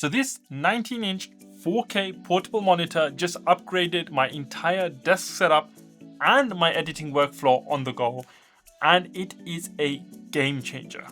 So this 19-inch 4K portable monitor just upgraded my entire desk setup and my editing workflow on the go, and it is a game changer.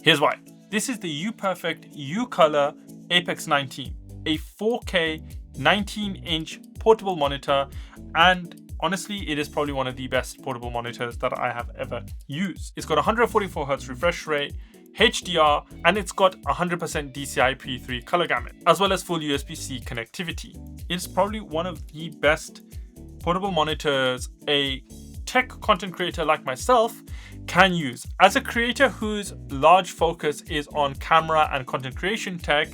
Here's why. This is the Uperfect UColor Apex 19, a 4K 19-inch portable monitor, and honestly, it is probably one of the best portable monitors that I have ever used. It's got 144Hz refresh rate, HDR, and it's got 100% DCI-P3 color gamut, as well as full USB-C connectivity. It's probably one of the best portable monitors a tech content creator like myself can use. As a creator whose large focus is on camera and content creation tech,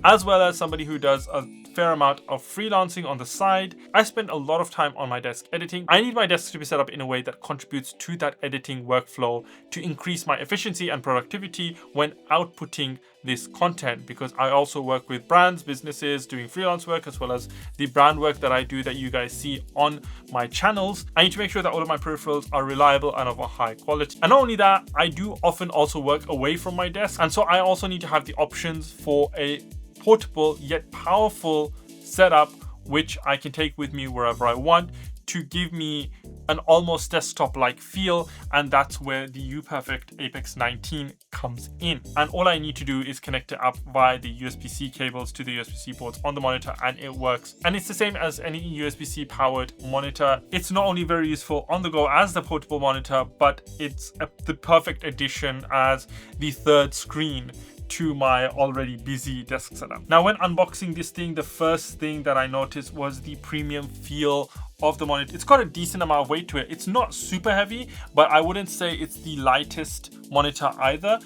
as well as somebody who does a fair amount of freelancing on the side, I spend a lot of time on my desk editing. I need my desk to be set up in a way that contributes to that editing workflow to increase my efficiency and productivity when outputting this content, because I also work with brands, businesses, doing freelance work, as well as the brand work that I do that you guys see on my channels. I need to make sure that all of my peripherals are reliable and of a high quality. And not only that, I do often also work away from my desk, and so I also need to have the options for a portable yet powerful setup which I can take with me wherever I want to give me an almost desktop-like feel, and that's where the Uperfect Apex 19 comes in. And all I need to do is connect it up via the USB-C cables to the USB-C ports on the monitor, and it works. And it's the same as any USB-C powered monitor. It's not only very useful on the go as the portable monitor, but it's the perfect addition as the third screen to my already busy desk setup. Now, when unboxing this thing, the first thing that I noticed was the premium feel of the monitor. It's got a decent amount of weight to it. It's not super heavy, but I wouldn't say it's the lightest monitor either.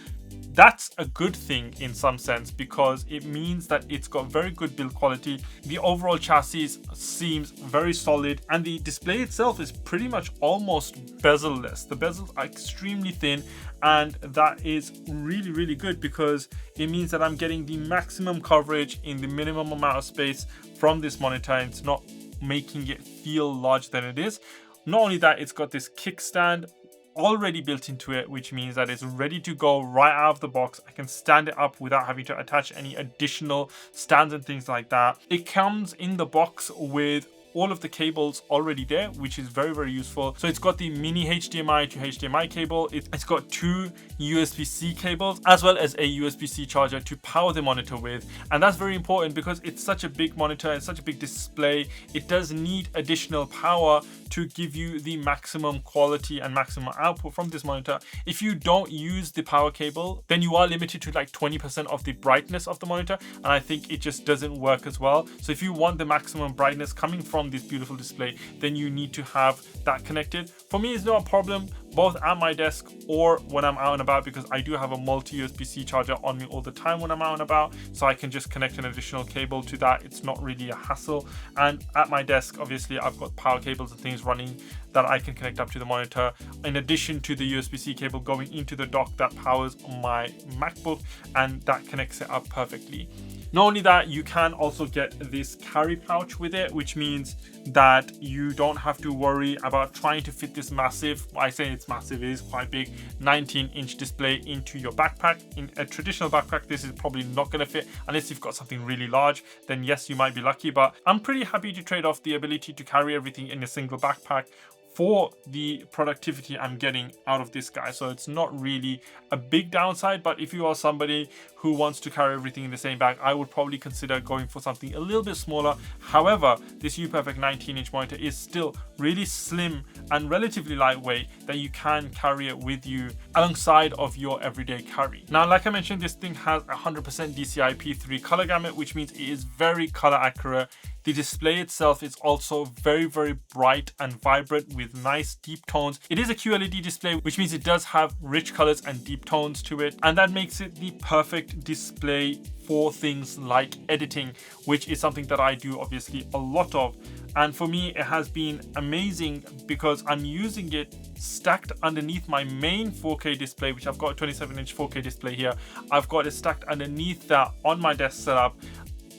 That's a good thing in some sense, because it means that it's got very good build quality. The overall chassis seems very solid, and the display itself is pretty much almost bezel-less. The bezels are extremely thin, and that is really, really good because it means that I'm getting the maximum coverage in the minimum amount of space from this monitor, and it's not making it feel larger than it is. Not only that, it's got this kickstand already built into it, which means that it's ready to go right out of the box. I can stand it up without having to attach any additional stands and things like that. It comes in the box with all of the cables already there, which is very, very useful. So it's got the mini HDMI to HDMI cable. It's got two USB-C cables, as well as a USB-C charger to power the monitor with. And that's very important because it's such a big monitor and such a big display. It does need additional power to give you the maximum quality and maximum output from this monitor. If you don't use the power cable, then you are limited to like 20% of the brightness of the monitor, and I think it just doesn't work as well. So if you want the maximum brightness coming from this beautiful display, then you need to have that connected. For me, it's not a problem both at my desk or when I'm out and about, because I do have a multi USB-C charger on me all the time when I'm out and about, so I can just connect an additional cable to that. It's not really a hassle. And at my desk, obviously, I've got power cables and things running that I can connect up to the monitor, in addition to the USB-C cable going into the dock that powers my MacBook, and that connects it up perfectly. Not only that, you can also get this carry pouch with it, which means that you don't have to worry about trying to fit this massive, I say it's massive, it is quite big, 19-inch display into your backpack. In a traditional backpack, this is probably not going to fit unless you've got something really large. Then yes, you might be lucky, but I'm pretty happy to trade off the ability to carry everything in a single backpack for the productivity I'm getting out of this guy. So it's not really a big downside, but if you are somebody who wants to carry everything in the same bag, I would probably consider going for something a little bit smaller. However, this Uperfect 19-inch monitor is still really slim and relatively lightweight, that you can carry it with you alongside of your everyday carry. Now, like I mentioned, this thing has 100% DCI-P3 color gamut, which means it is very color accurate. The display itself is also very, very bright and vibrant with nice deep tones. It is a QLED display, which means it does have rich colors and deep tones to it. And that makes it the perfect display for things like editing, which is something that I do obviously a lot of. And for me, it has been amazing because I'm using it stacked underneath my main 4K display, which I've got a 27-inch 4K display here. I've got it stacked underneath that on my desk setup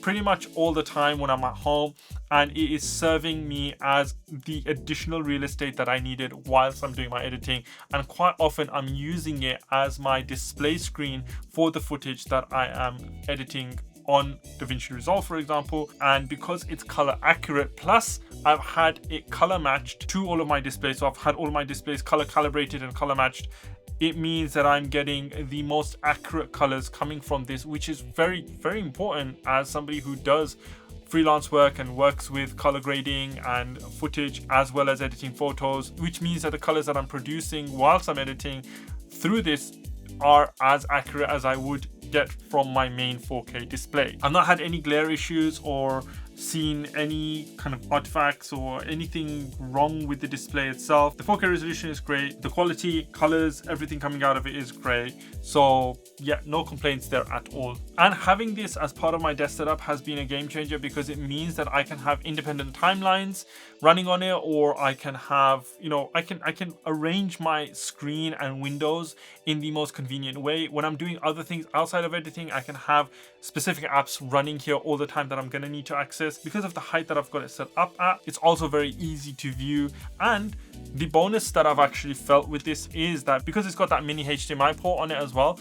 pretty much all the time when I'm at home, and it is serving me as the additional real estate that I needed whilst I'm doing my editing. And quite often I'm using it as my display screen for the footage that I am editing on DaVinci Resolve, for example. And because it's color accurate, plus I've had it color matched to all of my displays, so I've had all of my displays color calibrated and color matched, it means that I'm getting the most accurate colors coming from this, which is very, very important as somebody who does freelance work and works with color grading and footage as well as editing photos, which means that the colors that I'm producing whilst I'm editing through this are as accurate as I would get from my main 4K display. I've not had any glare issues or seen any kind of artifacts or anything wrong with the display itself. The 4K resolution is great. The quality, colors, everything coming out of it is great. So yeah, no complaints there at all. And having this as part of my desk setup has been a game changer because it means that I can have independent timelines running on it, or I can have, you know, I can arrange my screen and windows in the most convenient way. When I'm doing other things outside of editing, I can have specific apps running here all the time that I'm going to need to access. Because of the height that I've got it set up at, it's also very easy to view. And the bonus that I've actually felt with this is that because it's got that mini HDMI port on it as well,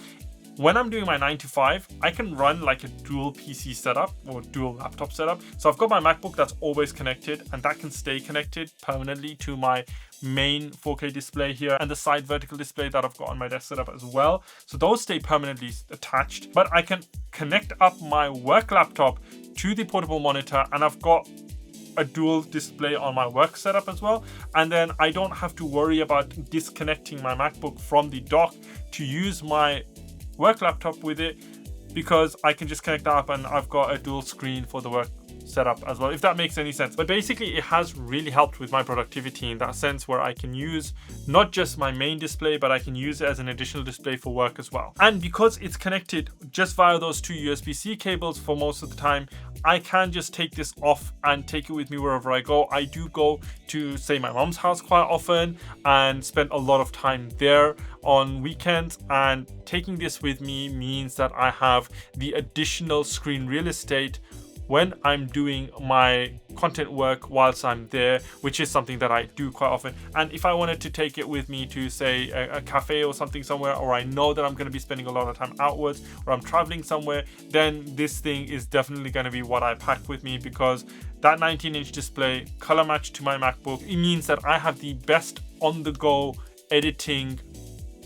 when I'm doing my 9 to 5, I can run like a dual PC setup or dual laptop setup. So I've got my MacBook that's always connected, and that can stay connected permanently to my main 4K display here, and the side vertical display that I've got on my desk setup as well. So those stay permanently attached, but I can connect up my work laptop to the portable monitor, and I've got a dual display on my work setup as well. And then I don't have to worry about disconnecting my MacBook from the dock to use my work laptop with it, because I can just connect that up and I've got a dual screen for the work setup as well, if that makes any sense. But basically it has really helped with my productivity in that sense, where I can use not just my main display, but I can use it as an additional display for work as well. And because it's connected just via those two USB-C cables for most of the time, I can just take this off and take it with me wherever I go. I do go to, say, my mom's house quite often and spend a lot of time there on weekends, and taking this with me means that I have the additional screen real estate when I'm doing my content work whilst I'm there, which is something that I do quite often. And if I wanted to take it with me to, say, a cafe or something somewhere, or I know that I'm going to be spending a lot of time outwards, or I'm traveling somewhere, then this thing is definitely going to be what I pack with me, because that 19-inch display color matched to my MacBook, it means that I have the best on-the-go editing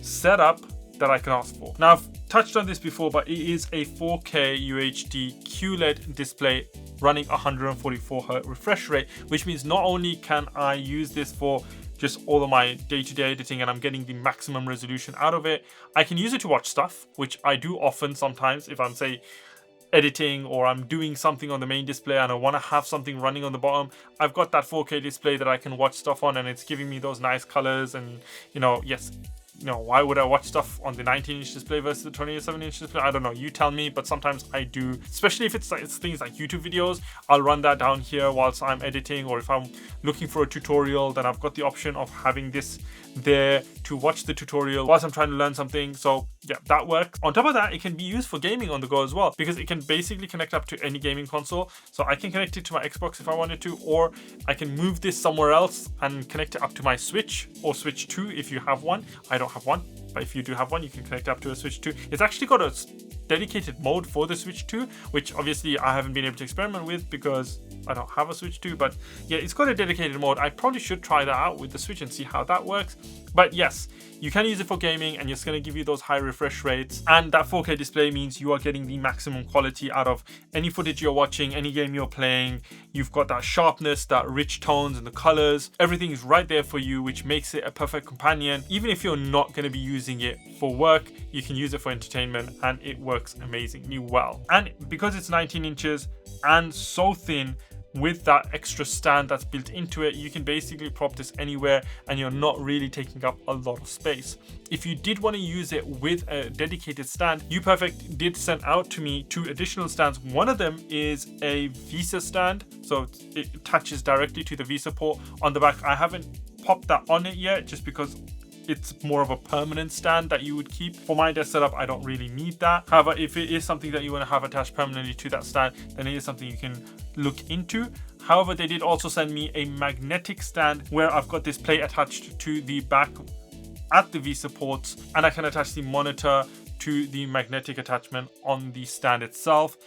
setup that I can ask for. Now, I've touched on this before, but it is a 4K UHD QLED display running 144Hz refresh rate, which means not only can I use this for just all of my day-to-day editing and I'm getting the maximum resolution out of it, I can use it to watch stuff, which I do often sometimes if I'm, say, editing or I'm doing something on the main display and I want to have something running on the bottom. I've got that 4K display that I can watch stuff on, and it's giving me those nice colors. And, you know, yes, you know, why would I watch stuff on the 19-inch display versus the 27-inch display? I don't know, you tell me, but sometimes I do, especially if it's things like YouTube videos. I'll run that down here whilst I'm editing, or if I'm looking for a tutorial, then I've got the option of having this there to watch the tutorial whilst I'm trying to learn something. So yeah, that works. On top of that, it can be used for gaming on the go as well, because it can basically connect up to any gaming console. So I can connect it to my Xbox if I wanted to, or I can move this somewhere else and connect it up to my Switch or Switch 2 if you have one. I don't have one, but if you do have one, you can connect it up to a Switch 2. It's actually got a dedicated mode for the Switch 2, which obviously I haven't been able to experiment with because I don't have a Switch 2, but yeah, it's got a dedicated mode. I probably should try that out with the Switch and see how that works. But yes, you can use it for gaming, and it's going to give you those high refresh rates, and that 4K display means you are getting the maximum quality out of any footage you're watching, any game you're playing. You've got that sharpness, that rich tones and the colors. Everything is right there for you, which makes it a perfect companion. Even if you're not going to be using it for work, you can use it for entertainment, and it works amazingly well. And because it's 19 inches and so thin, with that extra stand that's built into it, you can basically prop this anywhere and you're not really taking up a lot of space. If you did want to use it with a dedicated stand, Uperfect did send out to me 2 additional stands. One of them is a VESA stand, so it attaches directly to the VESA port on the back. I haven't popped that on it yet just because it's more of a permanent stand that you would keep. For my desk setup, I don't really need that. However, if it is something that you want to have attached permanently to that stand, then it is something you can look into. However, they did also send me a magnetic stand where I've got this plate attached to the back at the VESA ports, and I can attach the monitor to the magnetic attachment on the stand itself.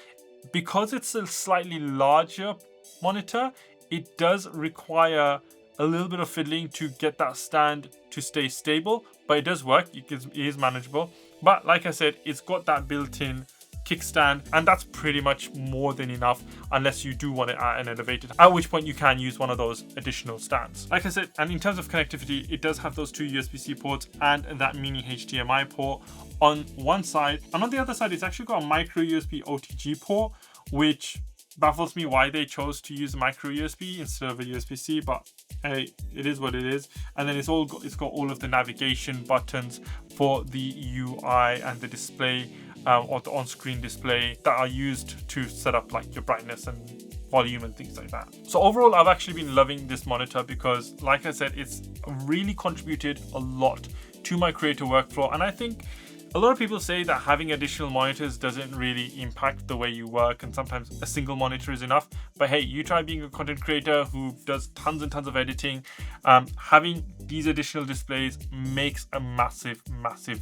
because it's a slightly larger monitor, it does require a little bit of fiddling to get that stand to stay stable, but it does work. It is manageable. But like I said, it's got that built-in kickstand, and that's pretty much more than enough unless you do want it at an elevated, at which point you can use one of those additional stands. Like I said, and in terms of connectivity, it does have those 2 USB-C ports and that mini HDMI port on one side, and on the other side it's actually got a micro USB OTG port, which baffles me why they chose to use a micro USB instead of a USB-C, but hey, it is what it is. And then it's got all of the navigation buttons for the UI and the display or the on-screen display that are used to set up like your brightness and volume and things like that. So overall, I've actually been loving this monitor because, like I said, it's really contributed a lot to my creator workflow. And I think a lot of people say that having additional monitors doesn't really impact the way you work, and sometimes a single monitor is enough. But hey, you try being a content creator who does tons and tons of editing. Having these additional displays makes a massive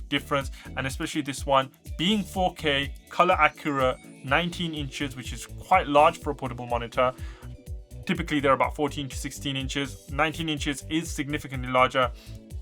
difference, and especially this one being 4K, color accurate, 19 inches, which is quite large for a portable monitor. Typically they're about 14 to 16 inches. 19 inches is significantly larger.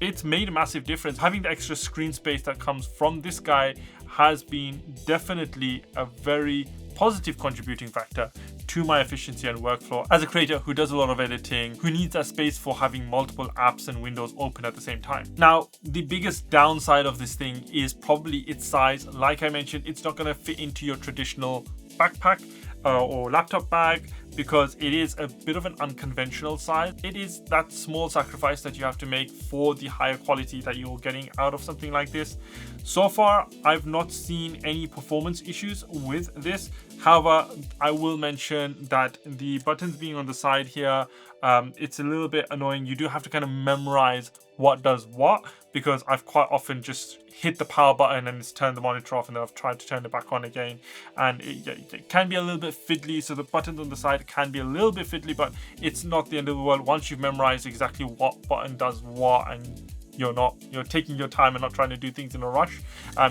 It's made a massive difference. Having the extra screen space that comes from this guy has been definitely a very positive contributing factor to my efficiency and workflow as a creator who does a lot of editing, who needs that space for having multiple apps and windows open at the same time. Now, the biggest downside of this thing is probably its size. Like I mentioned, it's not going to fit into your traditional backpack or laptop bag, because it is a bit of an unconventional size. It is that small sacrifice that you have to make for the higher quality that you're getting out of something like this. So far, I've not seen any performance issues with this. However, I will mention that the buttons being on the side here, it's a little bit annoying. You do have to kind of memorize what does what, because I've quite often just hit the power button and it's turned the monitor off, and then I've tried to turn it back on again, and it can be a little bit fiddly. So the buttons on the side can be a little bit fiddly, but it's not the end of the world once you've memorized exactly what button does what, and you're taking your time and not trying to do things in a rush.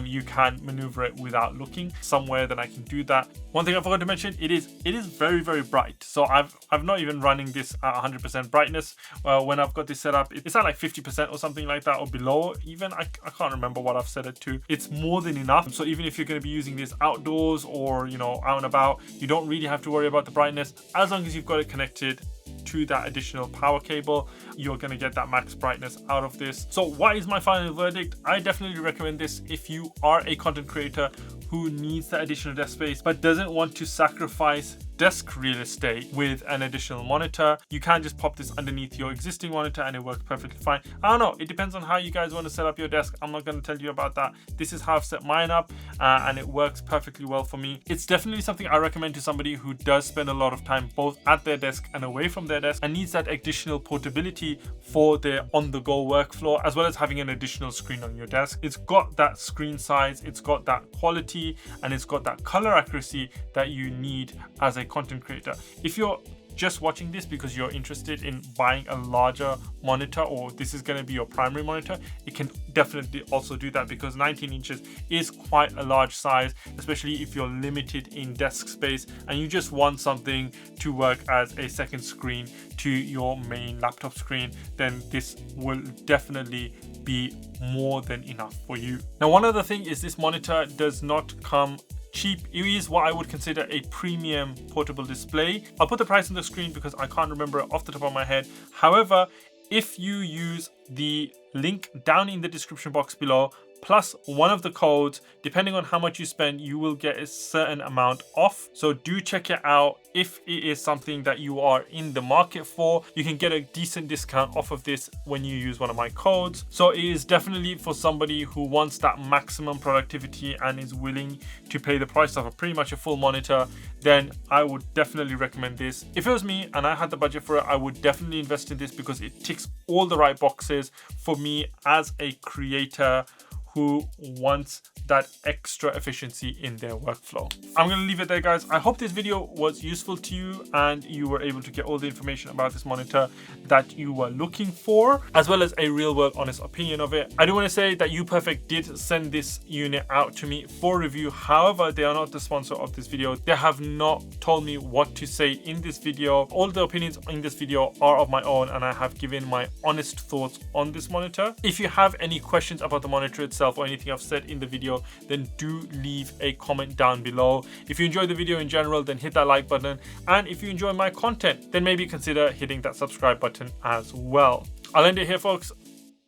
You can maneuver it without looking somewhere. Then I can do that. One thing I forgot to mention, it is very bright. So I've not even running this at 100% brightness. When I've got this set up, it's at like 50% or something like that, or below even. I can't remember what I've set it to. It's more than enough. So even if you're going to be using this outdoors or out and about, you don't really have to worry about the brightness. As long as you've got it connected to that additional power cable, you're going to get that max brightness out of this. So what is my final verdict? I definitely recommend this if you are a content creator who needs that additional desk space but doesn't want to sacrifice desk real estate with an additional monitor. You can just pop this underneath your existing monitor and it works perfectly fine. I don't know, it depends on how you guys want to set up your desk. I'm not going to tell you about that. This is how I've set mine up, and it works perfectly well for me. It's definitely something I recommend to somebody who does spend a lot of time both at their desk and away from their desk, and needs that additional portability for their on-the-go workflow, as well as having an additional screen on your desk. It's got that screen size, it's got that quality, and it's got that color accuracy that you need as a content creator. If you're just watching this because you're interested in buying a larger monitor, or this is going to be your primary monitor, it can definitely also do that, because 19 inches is quite a large size, especially if you're limited in desk space and you just want something to work as a second screen to your main laptop screen. Then this will definitely be more than enough for you. Now, one other thing is this monitor does not come cheap. It is what I would consider a premium portable display. I'll put the price on the screen because I can't remember it off the top of my head. However, if you use the link down in the description box below, plus one of the codes, depending on how much you spend, you will get a certain amount off. So do check it out. If it is something that you are in the market for, you can get a decent discount off of this when you use one of my codes. So it is definitely for somebody who wants that maximum productivity and is willing to pay the price of pretty much a full monitor. Then I would definitely recommend this. If it was me and I had the budget for it, I would definitely invest in this because it ticks all the right boxes for me as a creator who wants that extra efficiency in their workflow. I'm going to leave it there, guys. I hope this video was useful to you and you were able to get all the information about this monitor that you were looking for, as well as a real world honest opinion of it. I do want to say that Uperfect did send this unit out to me for review. However, they are not the sponsor of this video. They have not told me what to say in this video. All the opinions in this video are of my own, and I have given my honest thoughts on this monitor. If you have any questions about the monitor itself or anything I've said in the video, then do leave a comment down below. If you enjoyed the video in general, then hit that like button, and if you enjoy my content, then maybe consider hitting that subscribe button as well. I'll end it here, folks.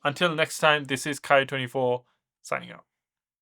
Until next time, this is Kai24 signing out.